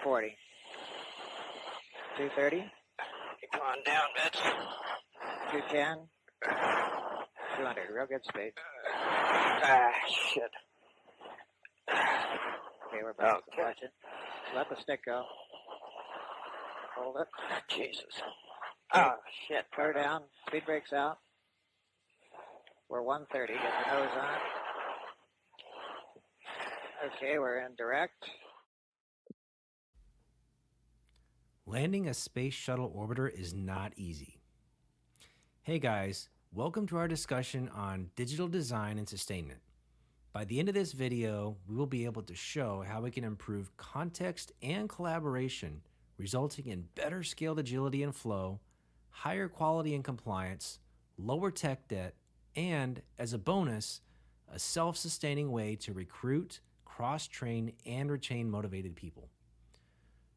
240. 230. Come on down, bitch. 210. 200. Real good speed. Shit. Okay, we're back. Okay. Watch it. Let the stick go. Hold it. Jesus. Okay. Oh, shit. Put her down. Speed brakes out. We're 130. Get the nose on. Okay, we're in direct. Landing a space shuttle orbiter is not easy. Hey guys, welcome to our discussion on digital design and sustainment. By the end of this video, we will be able to show how we can improve context and collaboration, resulting in better scaled agility and flow, higher quality and compliance, lower tech debt, and, as a bonus, a self-sustaining way to recruit, cross-train, and retain motivated people.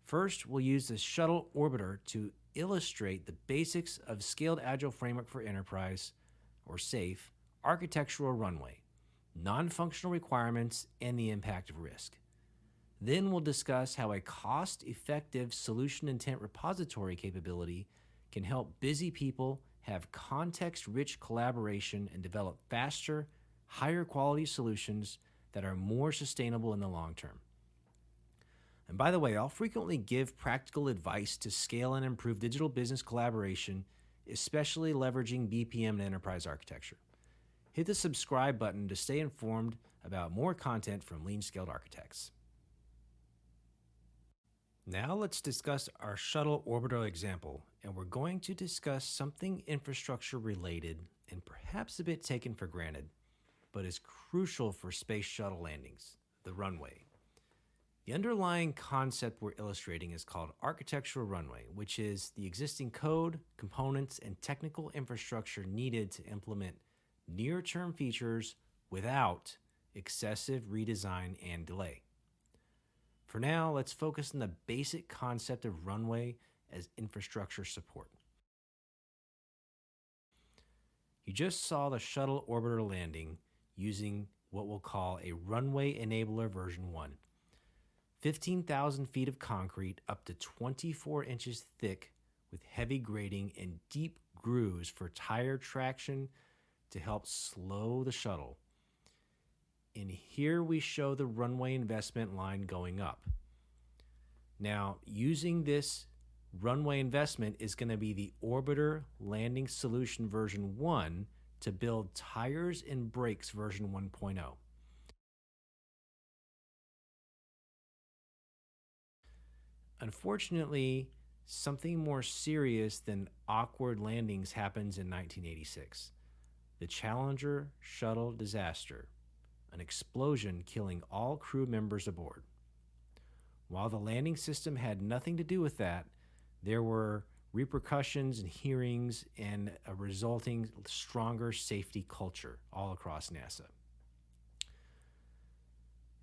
First, we'll use the shuttle orbiter to illustrate the basics of Scaled Agile Framework for Enterprise, or SAFE, architectural runway, non-functional requirements, and the impact of risk. Then we'll discuss how a cost-effective solution intent repository capability can help busy people have context-rich collaboration and develop faster, higher quality solutions that are more sustainable in the long term. And by the way, I'll frequently give practical advice to scale and improve digital business collaboration, especially leveraging BPM and enterprise architecture. Hit the subscribe button to stay informed about more content from Lean Scaled Architects. Now let's discuss our shuttle orbiter example, and we're going to discuss something infrastructure related and perhaps a bit taken for granted, but is crucial for space shuttle landings, the runway. The underlying concept we're illustrating is called architectural runway, which is the existing code, components, and technical infrastructure needed to implement near-term features without excessive redesign and delay. For now, let's focus on the basic concept of runway as infrastructure support. You just saw the shuttle orbiter landing using what we'll call a runway enabler version 1. 15,000 feet of concrete up to 24 inches thick with heavy grading and deep grooves for tire traction to help slow the shuttle. And here we show the runway investment line going up. Now, using this runway investment is going to be the orbiter landing solution version 1 to build tires and brakes version 1.0. Unfortunately, something more serious than awkward landings happens in 1986. The Challenger shuttle disaster, an explosion killing all crew members aboard. While the landing system had nothing to do with that, there were repercussions and hearings and a resulting stronger safety culture all across NASA.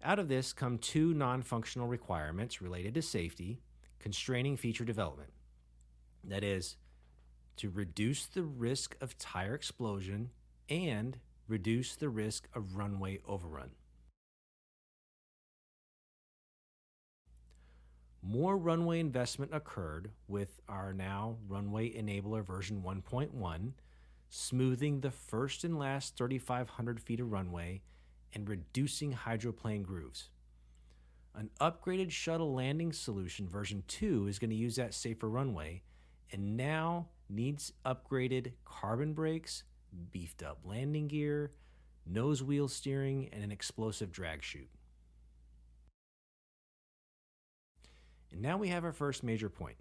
Out of this come two non-functional requirements related to safety, constraining feature development. That is, to reduce the risk of tire explosion and reduce the risk of runway overrun. More runway investment occurred with our now runway enabler version 1.1, smoothing the first and last 3,500 feet of runway and reducing hydroplane grooves. An upgraded shuttle landing solution version 2 is going to use that safer runway and now needs upgraded carbon brakes, beefed up landing gear, nose wheel steering, and an explosive drag chute. And now we have our first major point.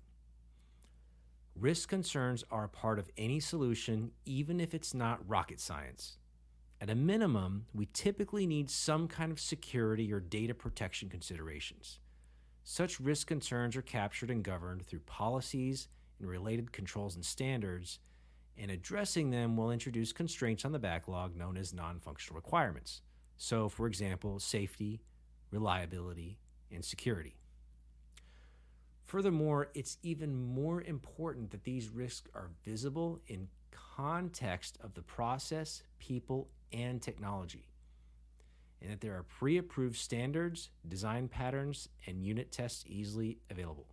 Risk concerns are a part of any solution, even if it's not rocket science. At a minimum, we typically need some kind of security or data protection considerations. Such risk concerns are captured and governed through policies and related controls and standards, and addressing them will introduce constraints on the backlog known as non-functional requirements. So, for example, safety, reliability, and security. Furthermore, it's even more important that these risks are visible in context of the process, people, and technology. and that there are pre-approved standards, design patterns, and unit tests easily available.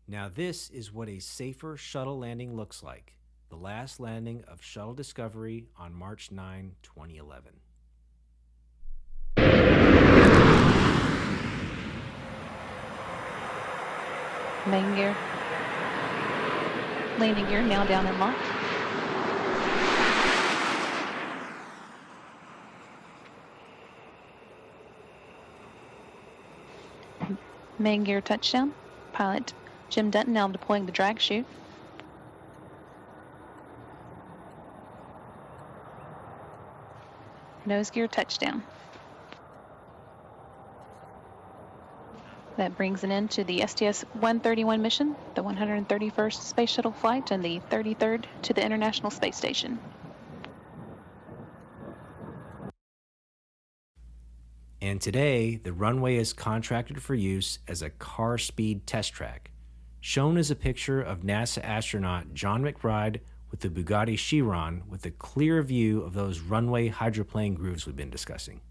Now this is what a safer shuttle landing looks like, the last landing of Shuttle Discovery on March 9, 2011. Main gear. Landing gear now down and locked. Main gear touchdown. Pilot Jim Dutton now deploying the drag chute. Nose gear touchdown. That brings an end to the STS-131 mission, the 131st Space Shuttle flight, and the 33rd to the International Space Station. And today, the runway is contracted for use as a car speed test track. Shown is a picture of NASA astronaut John McBride with the Bugatti Chiron with a clear view of those runway hydroplane grooves we've been discussing.